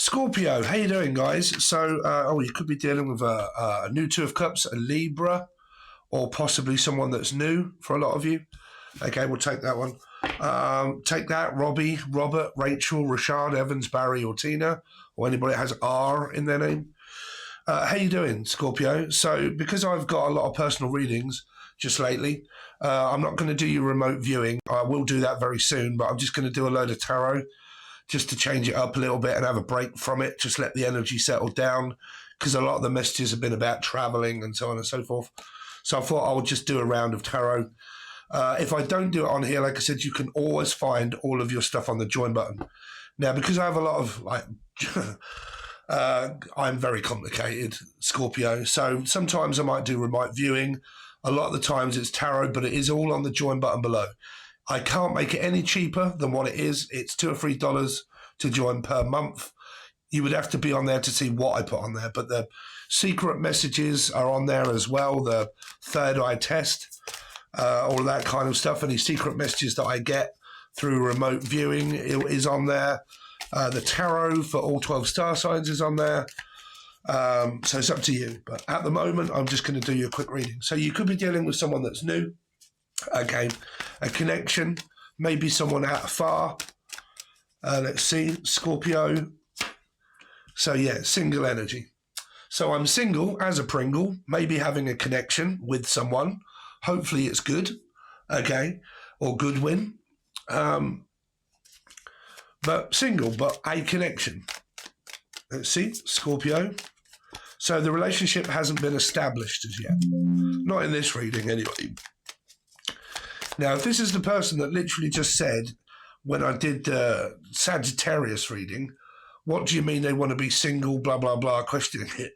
Scorpio, how you doing, guys? So, you could be dealing with a new Two of Cups, a Libra, or possibly someone that's new for a lot of you. Okay, we'll take that one. Take that, Robbie, Robert, Rachel, Rashad, Evans, Barry, or Tina, or anybody that has R in their name. How you doing, Scorpio? So, because I've got a lot of personal readings just lately, I'm not going to do your remote viewing. I will do that very soon, but I'm just going to do a load of tarot just to change it up a little bit and have a break from it, just let the energy settle down, because a lot of the messages have been about traveling and so on and so forth. So I thought I would just do a round of tarot. If I don't do it on here, like I said, you can always find all of your stuff on the join button. Now, because I have a lot of, I'm very complicated, Scorpio, so sometimes I might do remote viewing. A lot of the times it's tarot, but it is all on the join button below. I can't make it any cheaper than what it is. It's $2 or $3 to join per month. You would have to be on there to see what I put on there, but the secret messages are on there as well, the third eye test, all of that kind of stuff. Any secret messages that I get through remote viewing is on there. The tarot for all 12 star signs is on there. So it's up to you. But at the moment, I'm just going to do you a quick reading. So you could be dealing with someone that's new. Okay, a connection, maybe someone out afar. Let's see, Scorpio. So yeah, single energy. So I'm single as a Pringle, maybe having a connection with someone. Hopefully it's good, okay, or good win. But single, but a connection. Let's see, Scorpio. So the relationship hasn't been established as yet. Not in this reading anyway. Now, if this is the person that literally just said, when I did the Sagittarius reading, what do you mean they want to be single, blah, blah, blah, questioning it.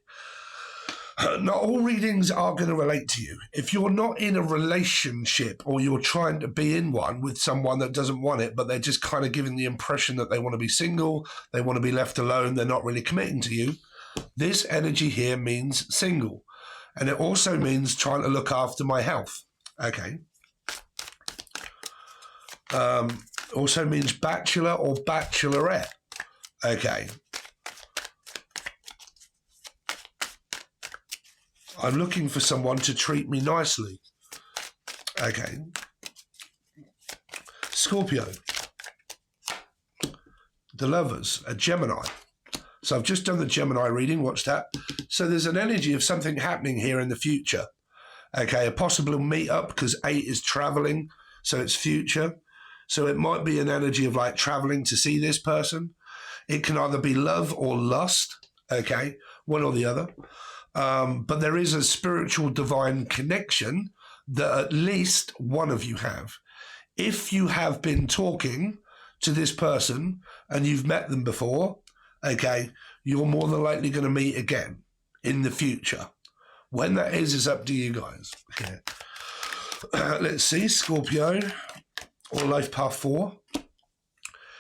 Not all readings are going to relate to you. If you're not in a relationship or you're trying to be in one with someone that doesn't want it, but they're just kind of giving the impression that they want to be single, they want to be left alone, they're not really committing to you, this energy here means single. And it also means trying to look after my health. Okay. Also means bachelor or bachelorette. Okay. I'm looking for someone to treat me nicely. Okay. Scorpio. The Lovers, a Gemini. So I've just done the Gemini reading, watch that. So there's an energy of something happening here in the future. Okay, a possible meet-up, because 8 is traveling, so it's future. So it might be an energy of like traveling to see this person. It can either be love or lust, okay, one or the other. But there is a spiritual divine connection that at least one of you have. If you have been talking to this person and you've met them before, okay, you're more than likely going to meet again in the future. When that is up to you guys. Okay. Let's see, Scorpio. Or life path 4.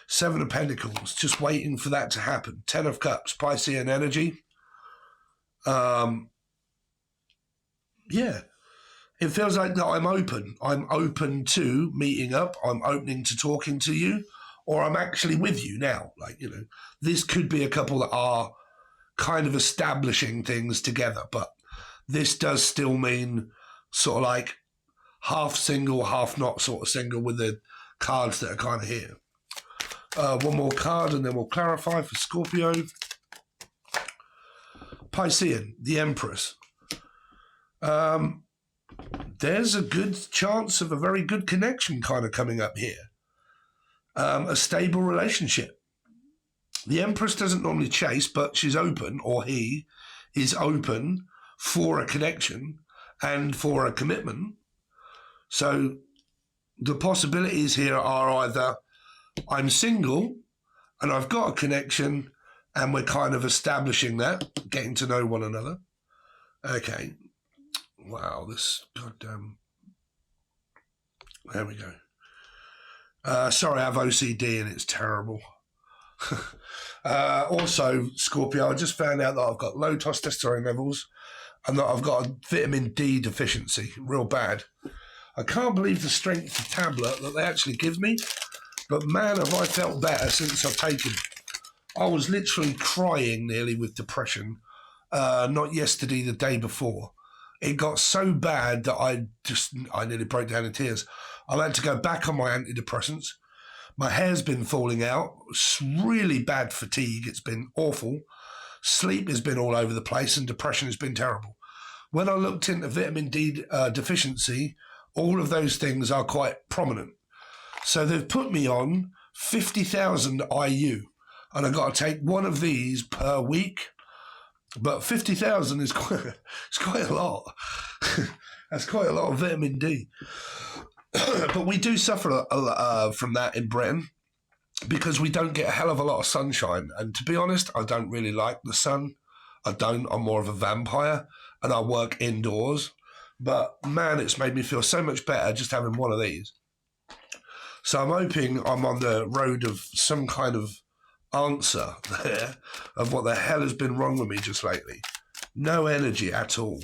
7 of Pentacles, just waiting for that to happen. 10 of Cups, Piscean energy. Yeah, it feels like that I'm open. I'm open to meeting up. I'm opening to talking to you, or I'm actually with you now. Like, you know, this could be a couple that are kind of establishing things together, but this does still mean sort of like half single, half not sort of single with the cards that are kind of here. One more card and then we'll clarify for Scorpio. Piscean, the Empress. There's a good chance of a very good connection kind of coming up here. A stable relationship. The Empress doesn't normally chase, but she's open, or he is open for a connection and for a commitment. So the possibilities here are either I'm single and I've got a connection and we're kind of establishing that, getting to know one another. Okay. Wow, this goddamn... There we go. Sorry, I have OCD and it's terrible. Also, Scorpio, I just found out that I've got low testosterone levels and that I've got a vitamin D deficiency, real bad. I can't believe the strength of tablet that they actually give me, but man, have I felt better since I've taken it. I was literally crying nearly with depression, not yesterday, the day before. It got so bad that I nearly broke down in tears. I had to go back on my antidepressants. My hair's been falling out. It's really bad fatigue. It's been awful. Sleep has been all over the place, and depression has been terrible. When I looked into vitamin D deficiency, all of those things are quite prominent. So they've put me on 50,000 IU, and I've got to take one of these per week. But 50,000 is it's quite a lot. That's quite a lot of vitamin D. But we do suffer from that in Britain because we don't get a hell of a lot of sunshine. And to be honest, I don't really like the sun. I'm more of a vampire, and I work indoors. But man, it's made me feel so much better just having one of these. So I'm hoping I'm on the road of some kind of answer there of what the hell has been wrong with me just lately. No energy at all.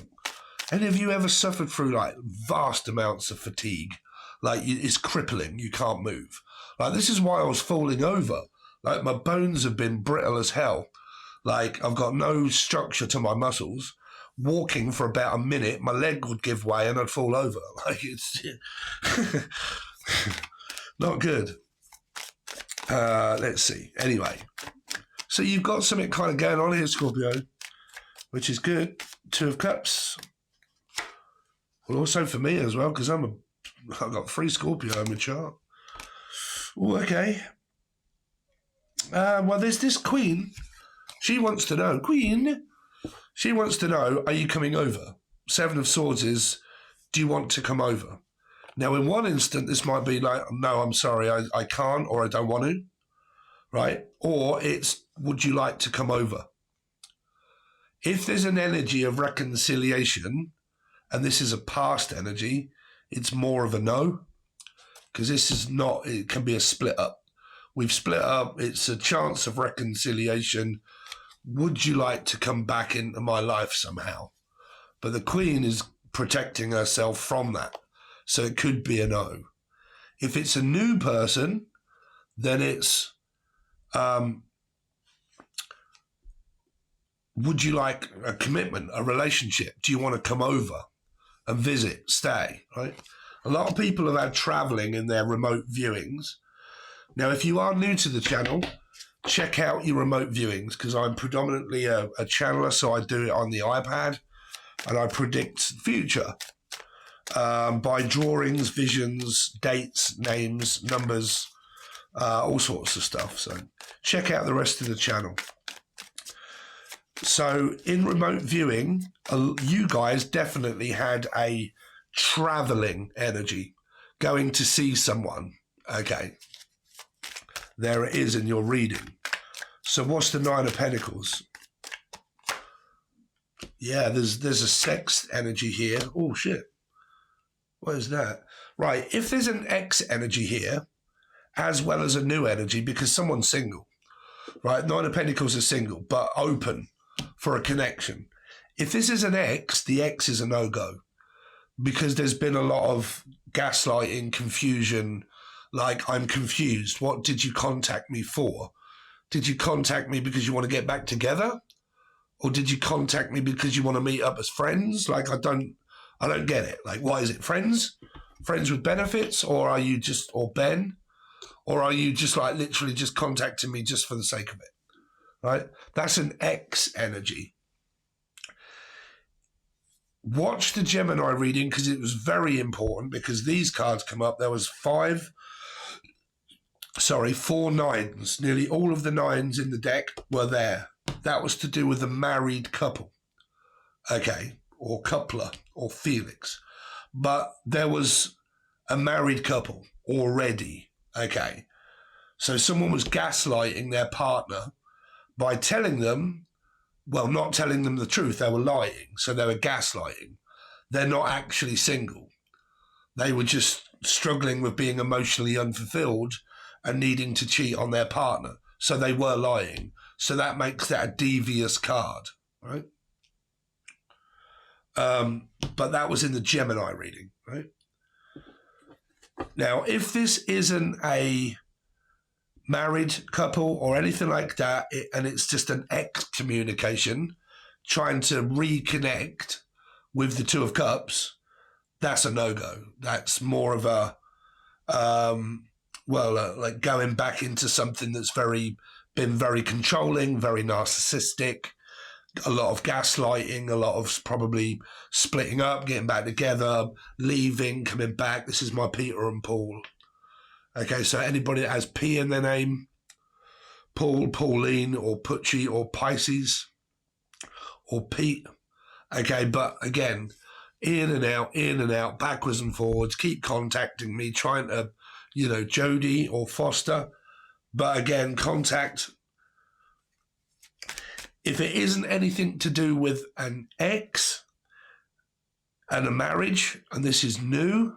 Any of you ever suffered through like vast amounts of fatigue? Like it's crippling, you can't move. Like this is why I was falling over. Like my bones have been brittle as hell. Like I've got no structure to my muscles. Walking for about a minute, my leg would give way and I'd fall over. Like it's not good. Let's see. Anyway, so you've got something kind of going on here, Scorpio, which is good. Two of Cups. Well, also for me as well, because I've got 3 Scorpio in my chart. Oh, okay. Well, there's this Queen. She wants to know. Queen. She wants to know, are you coming over? 7 of Swords is, do you want to come over? Now, in one instant, this might be like, no, I'm sorry, I can't, or I don't want to, right? Or it's, would you like to come over? If there's an energy of reconciliation, and this is a past energy, it's more of a no, because this is not, it can be a split up. We've split up, it's a chance of reconciliation. Would you like to come back into my life somehow? But the Queen is protecting herself from that. So it could be a no. If it's a new person, then it's, would you like a commitment, a relationship? Do you want to come over and visit, stay, right? A lot of people have had traveling in their remote viewings. Now, if you are new to the channel, check out your remote viewings because I'm predominantly a channeler, so I do it on the iPad and I predict future. By drawings, visions, dates, names, numbers, all sorts of stuff. So check out the rest of the channel. So in remote viewing, you guys definitely had a traveling energy, going to see someone. Okay. There it is in your reading. So what's the 9 of Pentacles? Yeah, there's a sex energy here. Oh, shit. What is that? Right, if there's an X energy here, as well as a new energy, because someone's single, right? 9 of Pentacles is single, but open for a connection. If this is an X, the X is a no-go, because there's been a lot of gaslighting, confusion, like, I'm confused. What did you contact me for? Did you contact me because you want to get back together? Or did you contact me because you want to meet up as friends? Like, I don't get it. Like, why is it friends? Friends with benefits? Or are you just, or Ben? Or are you just like literally just contacting me just for the sake of it? Right? That's an X energy. Watch the Gemini reading because it was very important because these cards come up. There was 4 9s. Nearly all of the 9s in the deck were there. That was to do with the married couple. Okay. Or coupler, or Felix. But there was a married couple already. Okay. So someone was gaslighting their partner by telling them, well, not telling them the truth. They were lying. So they were gaslighting. They're not actually single. They were just struggling with being emotionally unfulfilled and needing to cheat on their partner. So they were lying. So that makes that a devious card, right? But that was in the Gemini reading, right? Now, if this isn't a married couple or anything like that, and it's just an excommunication, trying to reconnect with the Two of Cups, that's a no-go. That's more of a, like going back into something that's been very controlling, very narcissistic, a lot of gaslighting, a lot of probably splitting up, getting back together, leaving, coming back. This is my Peter and Paul. Okay, so anybody that has P in their name, Paul, Pauline, or Pucci, or Pisces, or Pete. Okay, but again, in and out, backwards and forwards, keep contacting me, trying to, Jody or Foster. But again, contact, if it isn't anything to do with an ex and a marriage, and this is new,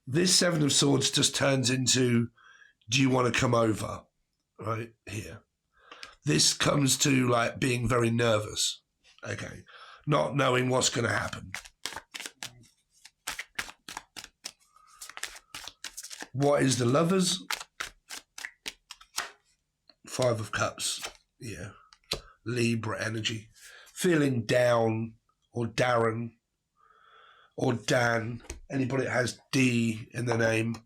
this Seven of Swords just turns into, do you want to come over? Right here. This comes to like being very nervous. Okay. Not knowing what's going to happen. What is the Lovers? Five of Cups. Yeah. Libra energy. Feeling down, or Darren, or Dan. Anybody that has D in their name.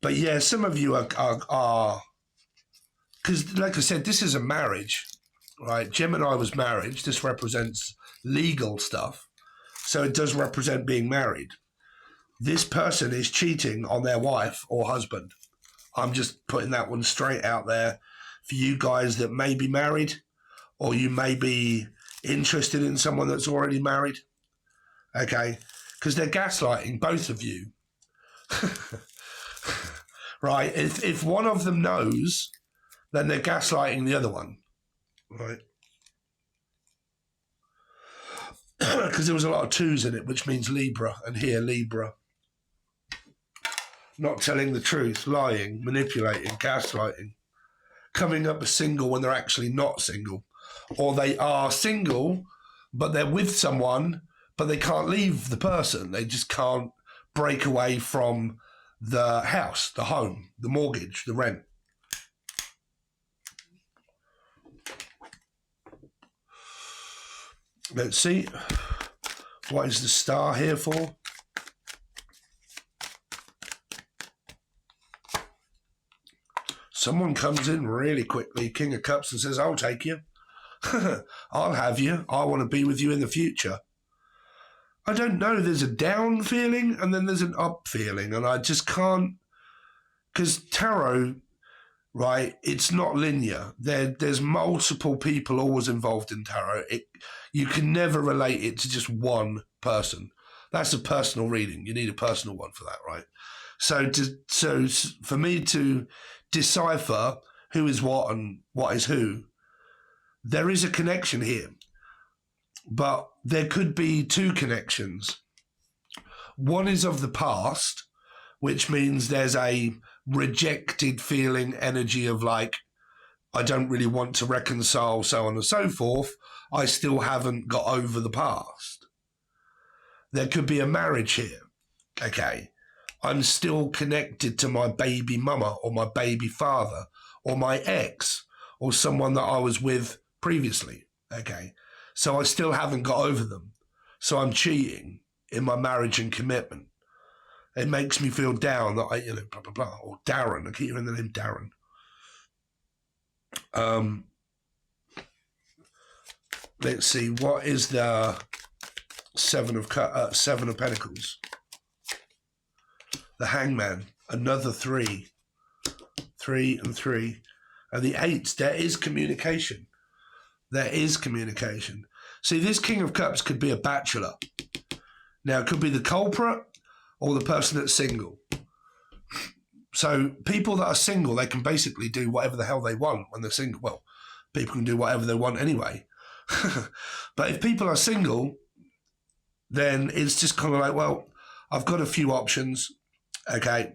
But yeah, some of you are because like I said, this is a marriage, right? Gemini was marriage. This represents legal stuff. So it does represent being married. This person is cheating on their wife or husband. I'm just putting that one straight out there for you guys that may be married, or you may be interested in someone that's already married. Okay? Because they're gaslighting both of you. Right? If one of them knows, then they're gaslighting the other one. Right? Because there was a lot of twos in it, which means Libra, and here Libra. Not telling the truth, lying, manipulating, gaslighting, coming up as single when they're actually not single. Or they are single, but they're with someone, but they can't leave the person. They just can't break away from the house, the home, the mortgage, the rent. Let's see. What is the Star here for? Someone comes in really quickly, King of Cups, and says, I'll take you. I'll have you. I want to be with you in the future. I don't know. There's a down feeling and then there's an up feeling. And I just can't, because tarot, right, it's not linear. There's multiple people always involved in tarot. You can never relate it to just one person. That's a personal reading. You need a personal one for that, right? So for me to decipher who is what and what is who, there is a connection here. But there could be two connections. One is of the past, which means there's a rejected feeling, energy of like, I don't really want to reconcile, so on and so forth. I still haven't got over the past. There could be a marriage here. Okay. I'm still connected to my baby mama or my baby father or my ex or someone that I was with previously. Okay. So I still haven't got over them. So I'm cheating in my marriage and commitment. It makes me feel down that I, blah, blah, blah. Or Darren. I keep hearing the name Darren. Let's see. What is the Seven of Pentacles? The Hangman. Another 3. 3 and 3. And the 8. There is communication. There is communication. See, this King of Cups could be a bachelor. Now, it could be the culprit or the person that's single. So people that are single, they can basically do whatever the hell they want when they're single. Well, people can do whatever they want anyway. But if people are single, then it's just kind of like, well, I've got a few options. Okay.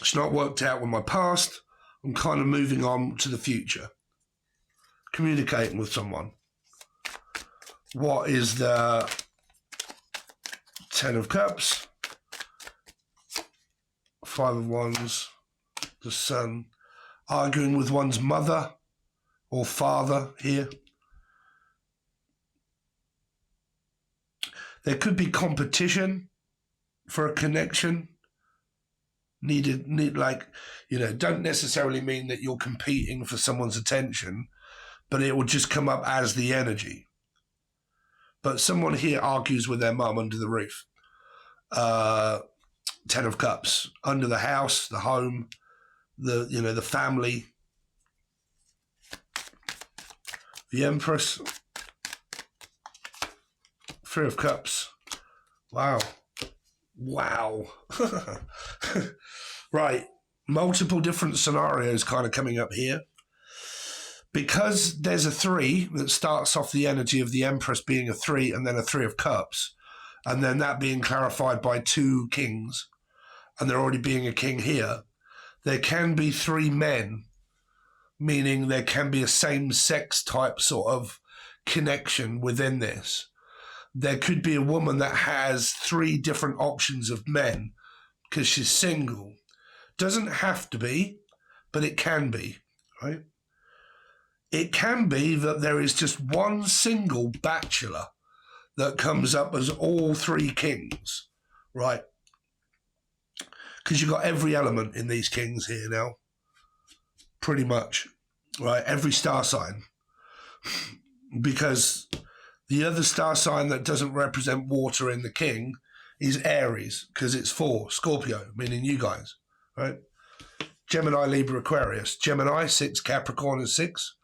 It's not worked out with my past. I'm kind of moving on to the future. Communicating with someone. What is the 10 of Cups? 5 of Wands. the Sun. Arguing with one's mother or father here. There could be competition for a connection. Like, you know, don't necessarily mean that you're competing for someone's attention, but it will just come up as the energy. But someone here argues with their mum under the roof. 10 of Cups, under the house, the home, the family. The Empress. 3 of Cups. Wow. Right. Multiple different scenarios kind of coming up here. Because there's a 3 that starts off the energy of the Empress being a 3 and then a 3 of Cups, and then that being clarified by 2 kings, and there already being a king here, there can be 3 men, meaning there can be a same-sex type sort of connection within this. There could be a woman that has 3 different options of men because she's single. Doesn't have to be, but it can be, right? It can be that there is just one single bachelor that comes up as all 3 kings, right? Because you've got every element in these kings here now, pretty much, right? Every star sign. Because the other star sign that doesn't represent water in the king is Aries, because it's 4, Scorpio, meaning you guys, right? Gemini, Libra, Aquarius. Gemini, 6, Capricorn is 6.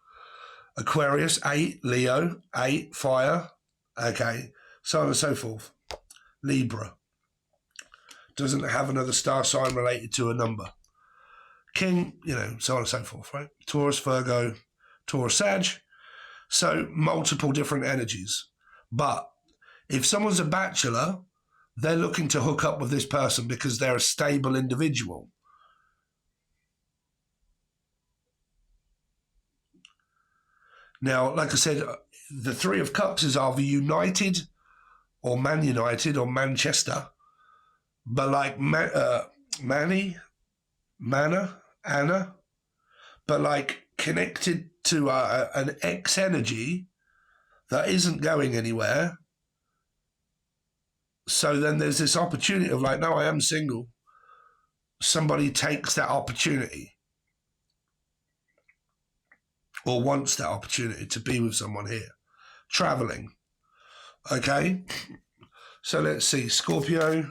Aquarius, 8, Leo, 8, fire, okay, so on and so forth. Libra. Doesn't have another star sign related to a number. King, so on and so forth, right? Taurus, Virgo, Taurus, Sag. So multiple different energies. But if someone's a bachelor, they're looking to hook up with this person because they're a stable individual. Now, like I said, the 3 of Cups is either United or Man United or Manchester. But like Anna, but like connected to an X energy that isn't going anywhere. So then there's this opportunity of like, no, I am single. Somebody takes that opportunity or wants that opportunity to be with someone here. Traveling. Okay? So let's see. Scorpio.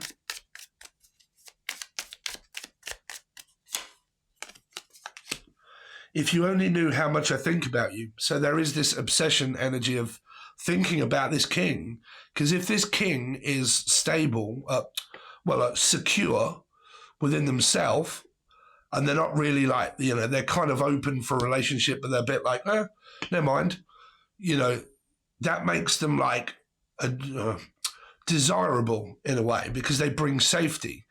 If you only knew how much I think about you. So there is this obsession energy of thinking about this king. Because if this king is stable, secure within themselves, and they're not really like, they're kind of open for a relationship, but they're a bit like, never mind. That makes them like desirable in a way because they bring safety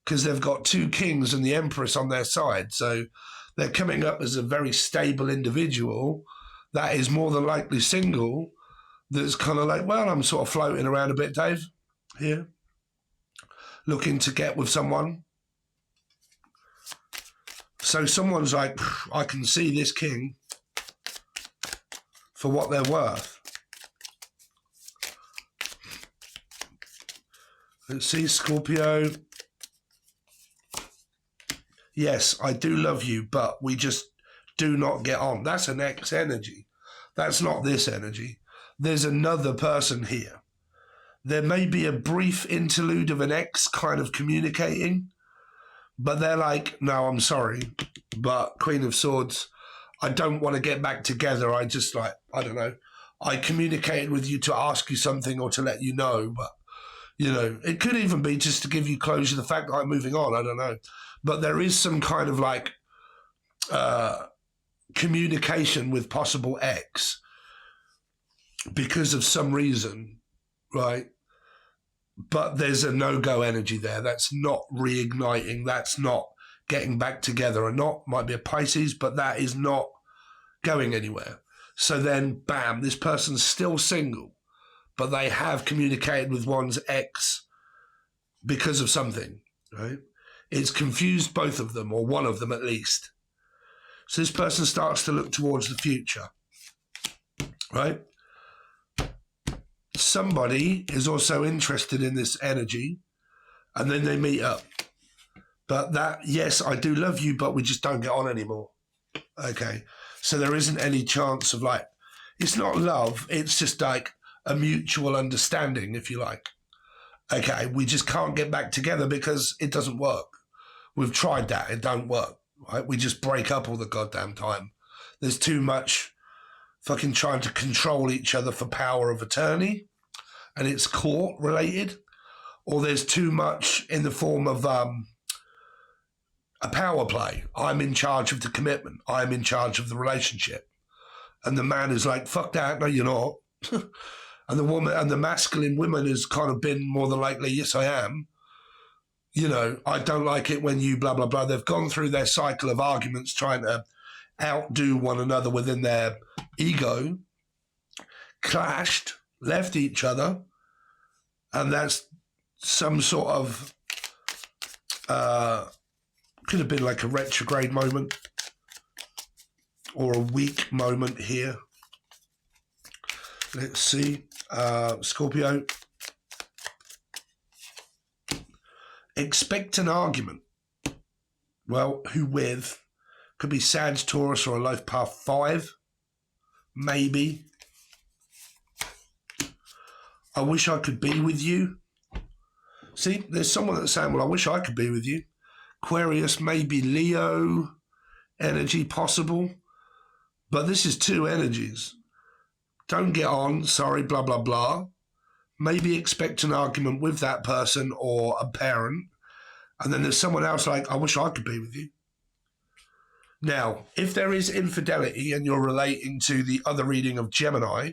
because they've got 2 kings and the Empress on their side. So they're coming up as a very stable individual that is more than likely single, that's kind of like, well, I'm sort of floating around a bit, Dave, here, looking to get with someone. So someone's like, I can see this king for what they're worth. Let's see, Scorpio. Yes, I do love you, but we just do not get on. That's an X energy. That's not this energy. There's another person here. There may be a brief interlude of an X kind of communicating, but they're like, no, I'm sorry, but Queen of Swords, I don't want to get back together. I just I don't know. I communicated with you to ask you something or to let you know, but, it could even be just to give you closure, the fact that I'm moving on, I don't know. But there is some kind of communication with possible X because of some reason, right? But there's a no-go energy there. That's not reigniting. That's not getting back together. And might be a Pisces, but that is not going anywhere. So then, bam, this person's still single, but they have communicated with one's ex because of something, right? It's confused both of them, or one of them at least. So this person starts to look towards the future, right? Somebody is also interested in this energy, and then they meet up. But that, yes, I do love you, but we just don't get on anymore. Okay. So there isn't any chance of like, it's not love, it's just like a mutual understanding, if you like. Okay, we just can't get back together because it doesn't work. We've tried that, it don't work, right? We just break up all the goddamn time. There's too much fucking trying to control each other for power of attorney, and it's court related, or there's too much in the form of a power play. I'm in charge of the commitment. I'm in charge of the relationship. And the man is like, fuck that, no, you're not. And the woman, and the masculine woman has kind of been more than likely, yes, I am. You know, I don't like it when you blah, blah, blah. They've gone through their cycle of arguments trying to outdo one another within their ego, clashed, left each other, and that's some sort of, could have been like a retrograde moment or a weak moment here. Let's see. Scorpio. Expect an argument. Well, who with? Could be Sag, Taurus, or a life path 5. Maybe. I wish I could be with you. See, there's someone that's saying, well, I wish I could be with you. Aquarius, maybe Leo energy possible. But this is 2 energies. Don't get on, sorry, blah, blah, blah. Maybe expect an argument with that person or a parent. And then there's someone else like, I wish I could be with you. Now, if there is infidelity and you're relating to the other reading of Gemini,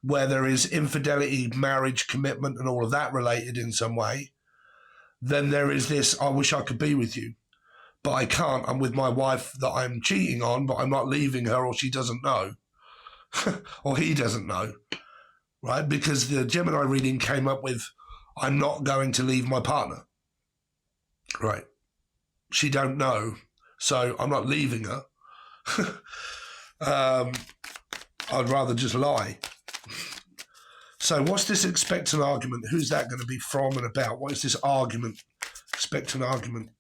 where there is infidelity, marriage, commitment, and all of that related in some way, then there is this, I wish I could be with you, but I can't. I'm with my wife that I'm cheating on, but I'm not leaving her, or she doesn't know. Or he doesn't know, right? Because the Gemini reading came up with, I'm not going to leave my partner, right? She don't know, so I'm not leaving her. I'd rather just lie. So what's this expect an argument? Who's that going to be from and about? What is this argument? Expect an argument.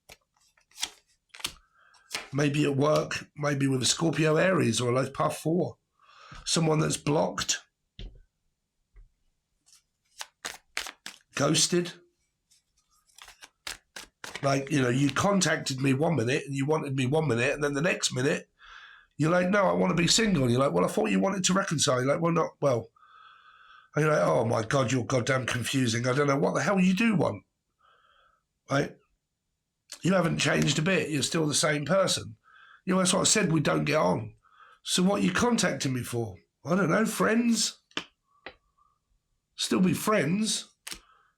Maybe at work, maybe with a Scorpio Aries or a life path 4. Someone that's blocked, ghosted. Like, you know, you contacted me 1 minute and you wanted me 1 minute, and then the next minute you're like, no, I want to be single. And you're like, well, I thought you wanted to reconcile. You're like, well, not well. And you're like, oh my God, you're goddamn confusing. I don't know what the hell you do want. Right? You haven't changed a bit. You're still the same person. You know, that's what I said, we don't get on. So what are you contacting me for? I don't know, friends? Still be friends?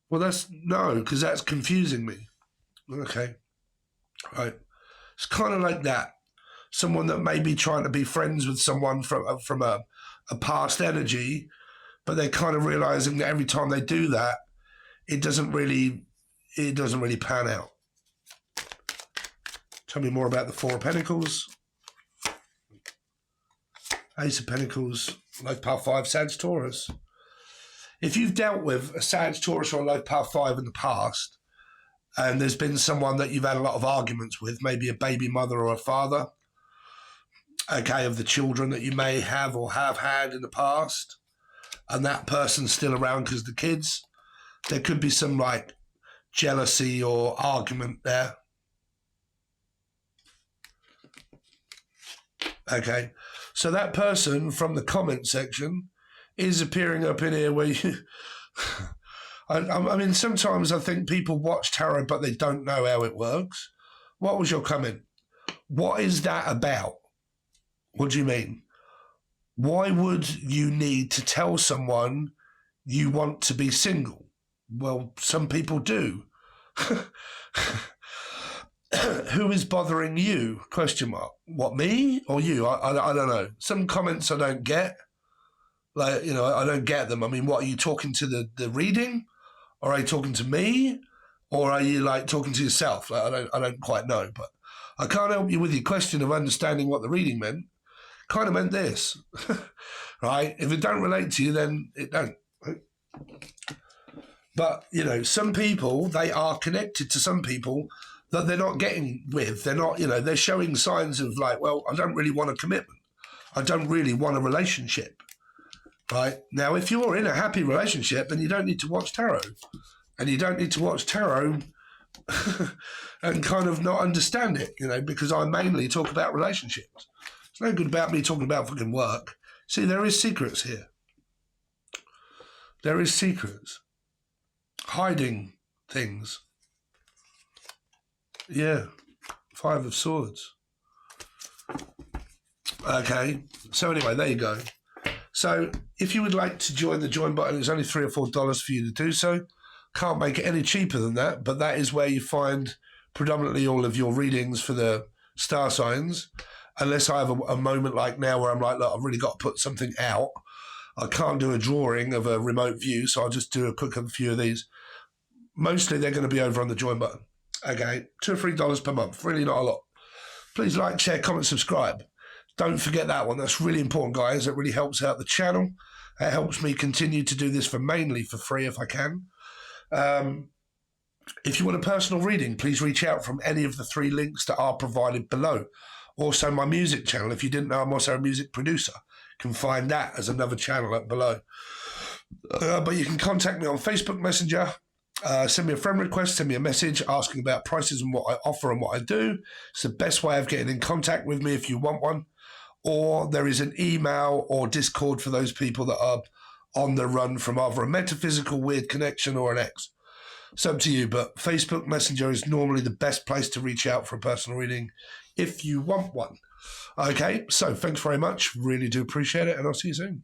Well, no, because that's confusing me. Okay. Right. It's kind of like that. Someone that may be trying to be friends with someone from a past energy, but they're kind of realizing that every time they do that, it doesn't really pan out. Tell me more about the 4 of Pentacles. Ace of Pentacles, life path 5, Sag, Taurus. If you've dealt with a Sag, Taurus, or a life path 5 in the past, and there's been someone that you've had a lot of arguments with, maybe a baby mother or a father, okay, of the children that you may have or have had in the past, and that person's still around because the kids, there could be some like jealousy or argument there. Okay, so that person from the comment section is appearing up in here where you... I mean, sometimes I think people watch tarot, but they don't know how it works. What was your comment? What is that about? What do you mean? Why would you need to tell someone you want to be single? Well, some people do. Who is bothering you? Question mark. What, me or you? I don't know. Some comments I don't get. Like, you know, I don't get them. I mean, what, are you talking to the reading? Or are you talking to me? Or are you like talking to yourself? Like, I don't quite know, but I can't help you with your question of understanding what the reading meant. Kind of meant this, right? If it don't relate to you, then it don't. Right? But, you know, some people, they are connected to some people that they're not getting with. They're not, you know, they're showing signs of like, well, I don't really want a commitment. I don't really want a relationship, right? Now, if you're in a happy relationship, then you don't need to watch tarot. And you don't need to watch tarot and kind of not understand it, you know, because I mainly talk about relationships. It's no good about me talking about fucking work. See, there is secrets here. There is secrets. Hiding things. Yeah. 5 of Swords. Okay. So anyway, there you go. So if you would like to join the join button, it's only $3 or $4 for you to do so. Can't make it any cheaper than that, but that is where you find predominantly all of your readings for the star signs. Unless I have a moment like now where I'm like, look, I've really got to put something out. I can't do a drawing of a remote view, so I'll just do a quick few of these. Mostly they're going to be over on the join button. Okay, $2 or $3 per month, really not a lot. Please like, share, comment, subscribe. Don't forget that one. That's really important, guys. It really helps out the channel. It helps me continue to do this mainly for free if I can. If you want a personal reading, please reach out from any of the 3 links that are provided below. Also, my music channel. If you didn't know, I'm also a music producer. You can find that as another channel up below. But you can contact me on Facebook Messenger. Send me a friend request, send me a message asking about prices and what I offer and what I do. It's the best way of getting in contact with me if you want one. Or there is an email or Discord for those people that are on the run from either a metaphysical weird connection or an ex. It's up to you, but Facebook Messenger is normally the best place to reach out for a personal reading if you want one. Okay, so thanks very much. Really do appreciate it, and I'll see you soon.